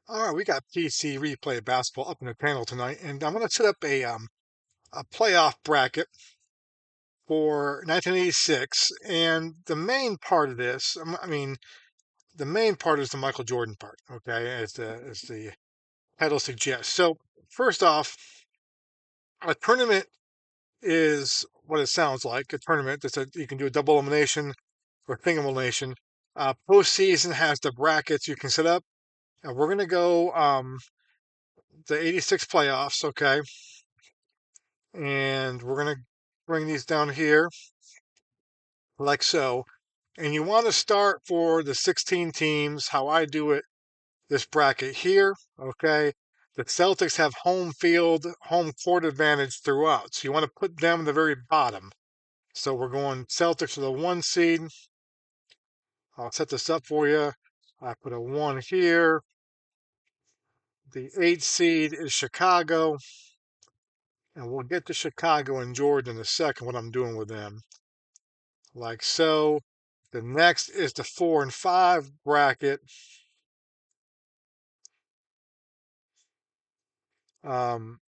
All right, we got PC replay basketball up in the panel tonight, and I'm going to set up a playoff bracket for 1986. And the main part of this, I mean, the main part is the Michael Jordan part. Okay, as the title suggests. So first off, a tournament is what it sounds like. A tournament that's you can do a double elimination or single elimination. Postseason has the brackets you can set up, and we're going to go the '86 playoffs. Okay, and we're going to bring these down here like so. And you want to start for the 16 teams, how I do it, this bracket here, okay? The Celtics have home court advantage throughout. So you want to put them in the very bottom. So we're going Celtics with a 1 seed. I'll set this up for you. I put a 1 here. The 8 seed is Chicago. And we'll get to Chicago and Jordan in a second, what I'm doing with them. Like so. The next is the 4 and 5 bracket. Um,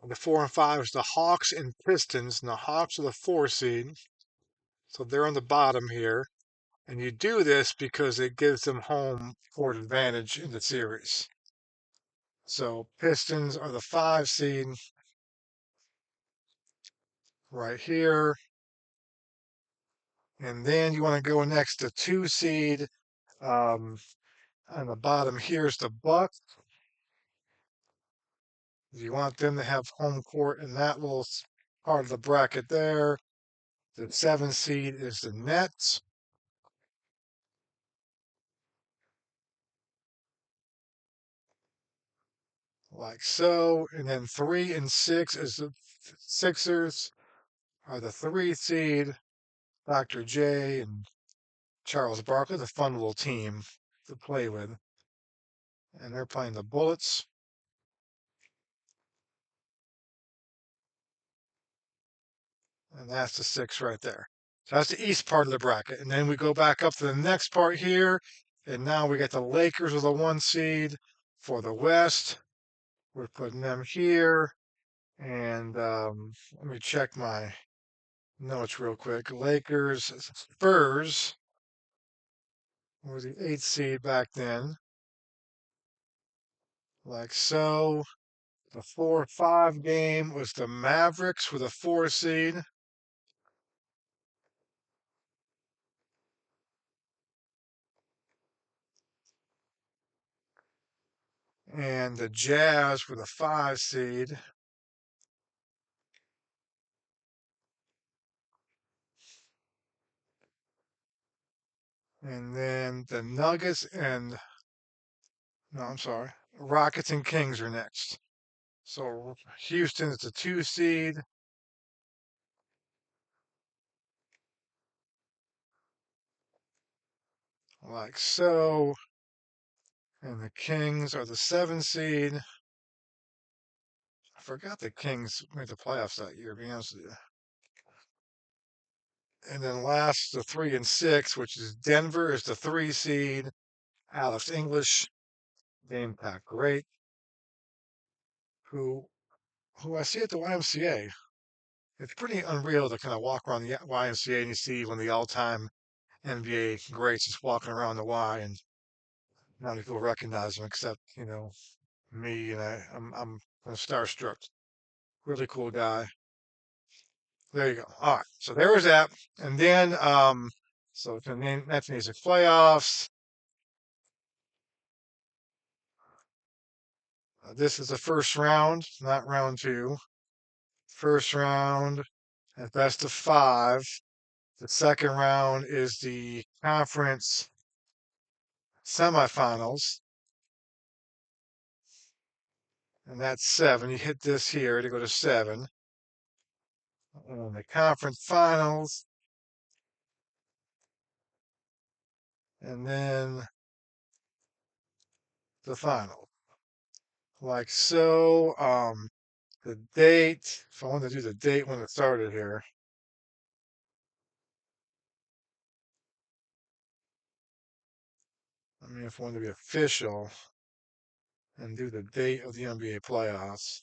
the 4 and 5 is the Hawks and Pistons, and the Hawks are the 4 seed, so they're on the bottom here. And you do this because it gives them home court advantage in the series. So Pistons are the 5 seed right here, and then you want to go next to 2 seed. Um, on the bottom here is the Bucks. You want them to have home court in that little part of the bracket there. The 7 seed is the Nets. Like so. And then 3 and 6 is the Sixers are the 3 seed. Dr. J and Charles Barkley, the fun little team to play with. And they're playing the Bullets. And that's the 6 right there. So that's the east part of the bracket. And then we go back up to the next part here. And now we got the Lakers with a 1 seed for the West. We're putting them here. And let me check my notes real quick. Lakers, Spurs were the 8 seed back then, like so. The 4-5 game was the Mavericks with a 4 seed, and the Jazz with a 5 seed. And then the Nuggets and, no, I'm sorry, Rockets and Kings are next. So Houston is the 2 seed, like so. And the Kings are the 7 seed. I forgot the Kings made the playoffs that year, to be honest with you. And then last, the 3 and 6, which is Denver is the 3 seed. Alex English, name pack great, who who I see at the YMCA. It's pretty unreal to kind of walk around the YMCA and you see one of the all-time NBA greats just walking around the Y, and not many people recognize him except me, and I'm starstruck. Really cool guy. There you go. All right, so there was that, and then so the 1986 playoffs. This is the first round, not round two. First round at best of 5. The second round is the conference semifinals, and that's 7. You hit this here to go to 7. And the conference finals, and then the final. Like so. The date, if I want to do the date when it started here, I mean, if I want to be official, and do the date of the NBA playoffs.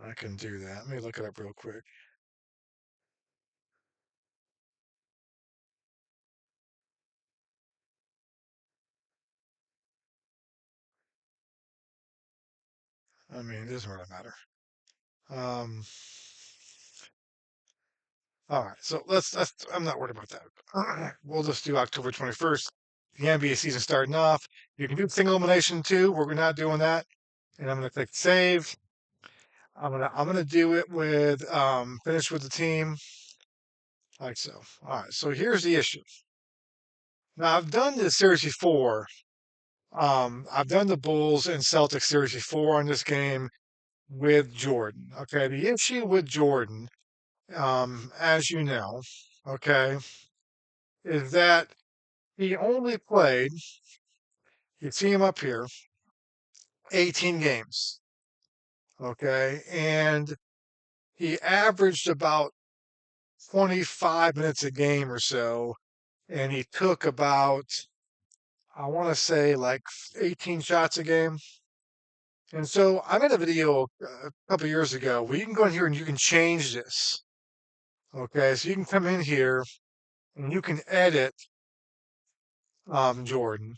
I can do that. Let me look it up real quick. I mean, it doesn't really matter. Um, all right, so let's. I'm not worried about that. We'll just do October 21st. The NBA season starting off. You can do single elimination too. We're not doing that. And I'm gonna click save. I'm gonna do it with finish with the team like so. All right. So here's the issue. Now I've done this series before. I've done the Bulls and Celtics series before on this game with Jordan. Okay. The issue with Jordan, as you know, okay, is that he only played, you see him up here, 18 games. Okay. And he averaged about 25 minutes a game or so. And he took about, I want to say, like 18 shots a game. And so I made a video a couple years ago where you can go in here and you can change this. Okay. So you can come in here and you can edit Jordan.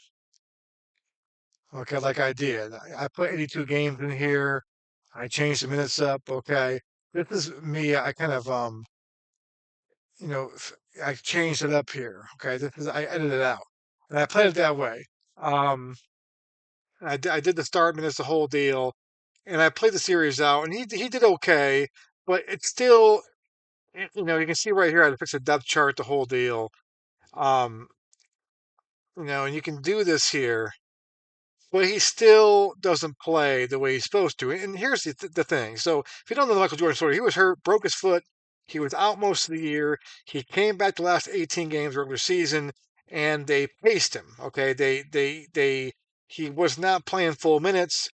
Okay. Like I did. I put 82 games in here. I changed the minutes up. Okay. This is me. I kind of, you know, I changed it up here. Okay. I edited it out and I played it that way. Um, I did the start minutes, the whole deal, and I played the series out, and he did okay, but it's still, you can see right here, I fixed the depth chart, the whole deal. Um, and you can do this here, but he still doesn't play the way he's supposed to. And here's the thing. So if you don't know the Michael Jordan story, he was hurt, broke his foot. He was out most of the year. He came back the last 18 games regular season, and they paced him. Okay, he was not playing full minutes,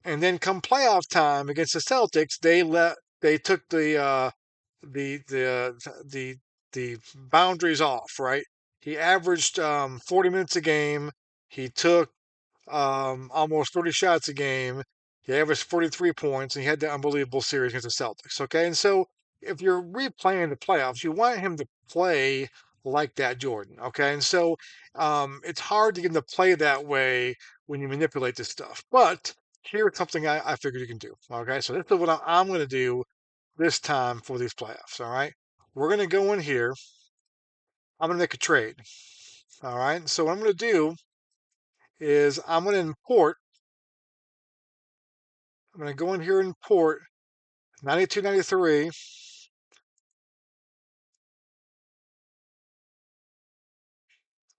and then come playoff time against the Celtics, they took the the boundaries off. Right, he averaged 40 minutes a game. He took almost 30 shots a game. He averaged 43 points, and he had that unbelievable series against the Celtics. Okay, and so if you're replaying the playoffs, you want him to play like that, Jordan. Okay, and so it's hard to get him to play that way when you manipulate this stuff. But here's something I figured you can do. Okay, so this is what I'm going to do this time for these playoffs. All right, we're going to go in here. I'm going to make a trade. All right, so what I'm going to do is I'm going to import. I'm going to go in here and import 92, 93.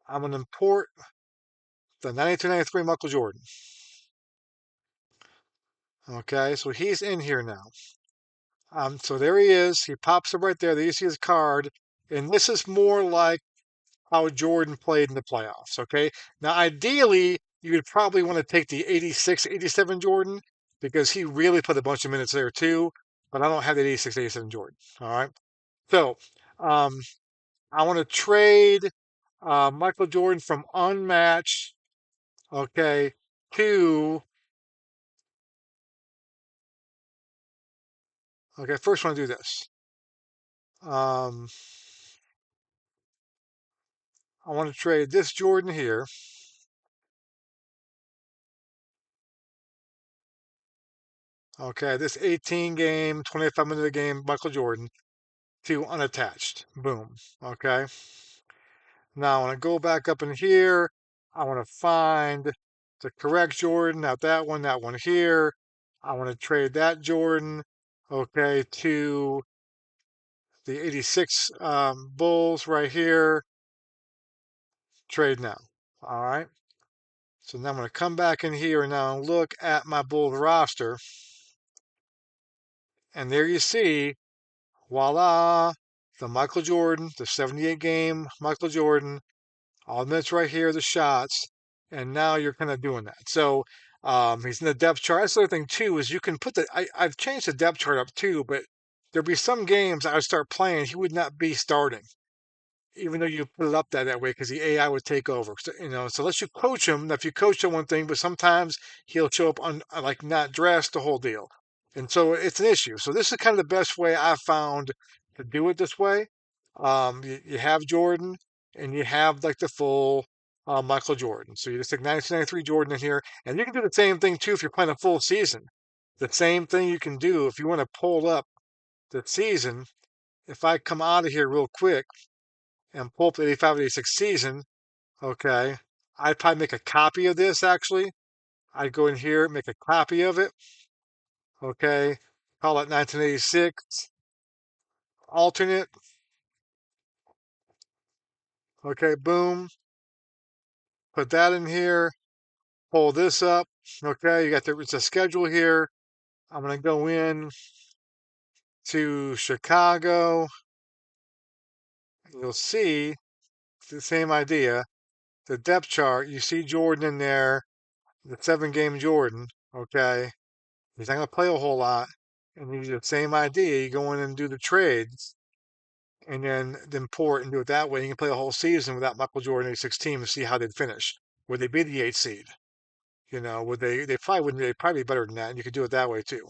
I'm going to import the 92, 93 Michael Jordan. Okay, so he's in here now. So there he is. He pops up right there. There you see his card. And this is more like how Jordan played in the playoffs. Okay, now ideally, you would probably want to take the 86, 87 Jordan because he really put a bunch of minutes there too. But I don't have the 86, 87 Jordan. All right, so um, I want to trade Michael Jordan from unmatched, okay, to, okay, first I want to do this. Um, I want to trade this Jordan here, okay, this 18 game, 25-minute a game Michael Jordan to unattached. Boom, okay. Now I want to go back up in here. I want to find the correct Jordan, not that one here. I want to trade that Jordan, okay, to the 86 Bulls right here. Trade now. All right. So now I'm going to come back in here and now look at my Bulls roster. And there you see, voila, the Michael Jordan, the 78 game Michael Jordan, all the minutes right here, the shots. And now you're kind of doing that. So he's in the depth chart. That's the other thing, too, is you can put I've changed the depth chart up, too, but there'd be some games I would start playing, he would not be starting. even though you put it up that way, because the AI would take over. So, so unless you coach him, if you coach him one thing, but sometimes he'll show up on like not dressed, the whole deal, and so it's an issue. So this is kind of the best way I found to do it this way. You have Jordan, and you have like the full Michael Jordan. So you just stick 1993 Jordan in here, and you can do the same thing too if you're playing a full season. The same thing you can do if you want to pull up the season. If I come out of here real quick and pull up the 85, 86 season, okay, I'd probably make a copy of this actually. I'd go in here, make a copy of it, okay, call it 1986 alternate, okay, boom, put that in here, pull this up, okay, you got it's a schedule here. I'm going to go in to Chicago. You'll see the same idea. The depth chart, you see Jordan in there, the 7 game Jordan, okay. He's not going to play a whole lot. And you do the same idea. You go in and do the trades and then pour it and do it that way. You can play a whole season without Michael Jordan 86 team and see how they'd finish. Would they be the 8th seed? Would they probably wouldn't, they'd probably be better than that. And you could do it that way too.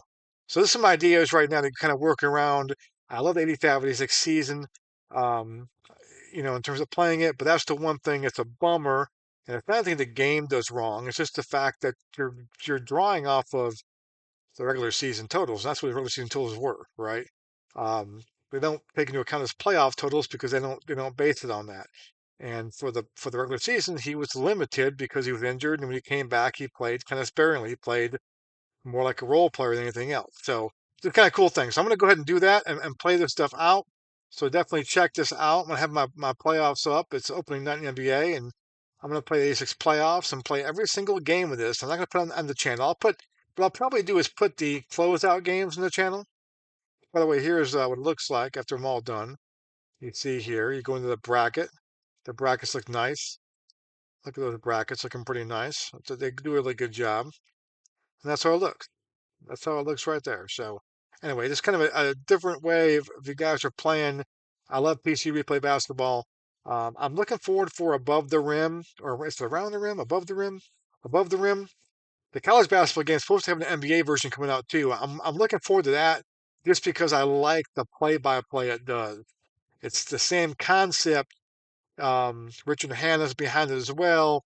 So there's some ideas right now to kind of work around. I love the 85, 86 season, um, in terms of playing it, but that's the one thing that's a bummer. And it's not anything the game does wrong. It's just the fact that you're drawing off of the regular season totals. That's what the regular season totals were, right? Um, they don't take into account his playoff totals because they don't base it on that. And for the regular season, he was limited because he was injured, and when he came back, he played kind of sparingly. He played more like a role player than anything else. So it's kind of cool thing. So I'm going to go ahead and do that and play this stuff out. So definitely check this out. I'm going to have my playoffs up. It's opening night in the NBA, and I'm going to play the 86 playoffs and play every single game of this. I'm not going to put on the channel. What I'll probably do is put the closeout games in the channel. By the way, here's what it looks like after I'm all done. You see here, you go into the bracket. The brackets look nice. Look at those brackets looking pretty nice. So they do a really good job. And that's how it looks. That's how it looks right there. So anyway, just kind of a different way if you guys are playing. I love PC replay basketball. I'm looking forward for above the rim, or is it around the rim, above the rim, above the rim. The college basketball game is supposed to have an NBA version coming out too. I'm looking forward to that just because I like the play-by-play it does. It's the same concept. Richard Hanna's behind it as well,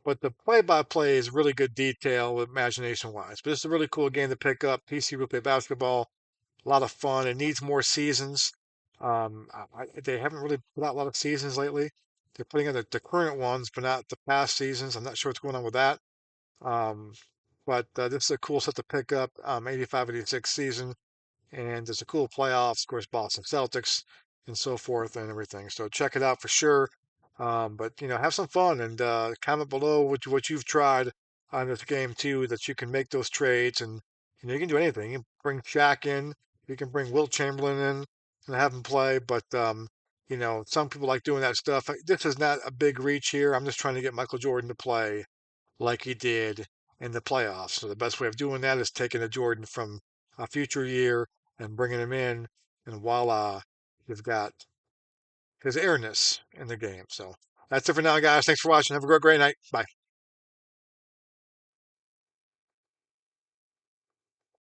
but the play-by-play is really good detail, imagination-wise. But it's a really cool game to pick up. PC Replay Basketball, a lot of fun. It needs more seasons. They haven't really put out a lot of seasons lately. They're putting in the current ones, but not the past seasons. I'm not sure what's going on with that. Um, but this is a cool set to pick up. 85, 86 season, and there's a cool playoffs, of course, Boston Celtics and so forth and everything. So check it out for sure. But have some fun and comment below what you've tried on this game too. That you can make those trades and you can do anything. You can bring Shaq in, you can bring Wilt Chamberlain in and have him play. But some people like doing that stuff. This is not a big reach here. I'm just trying to get Michael Jordan to play like he did in the playoffs. So the best way of doing that is taking a Jordan from a future year and bringing him in, and voila, you've got his airness in the game. So that's it for now, guys. Thanks for watching. Have a great night. Bye.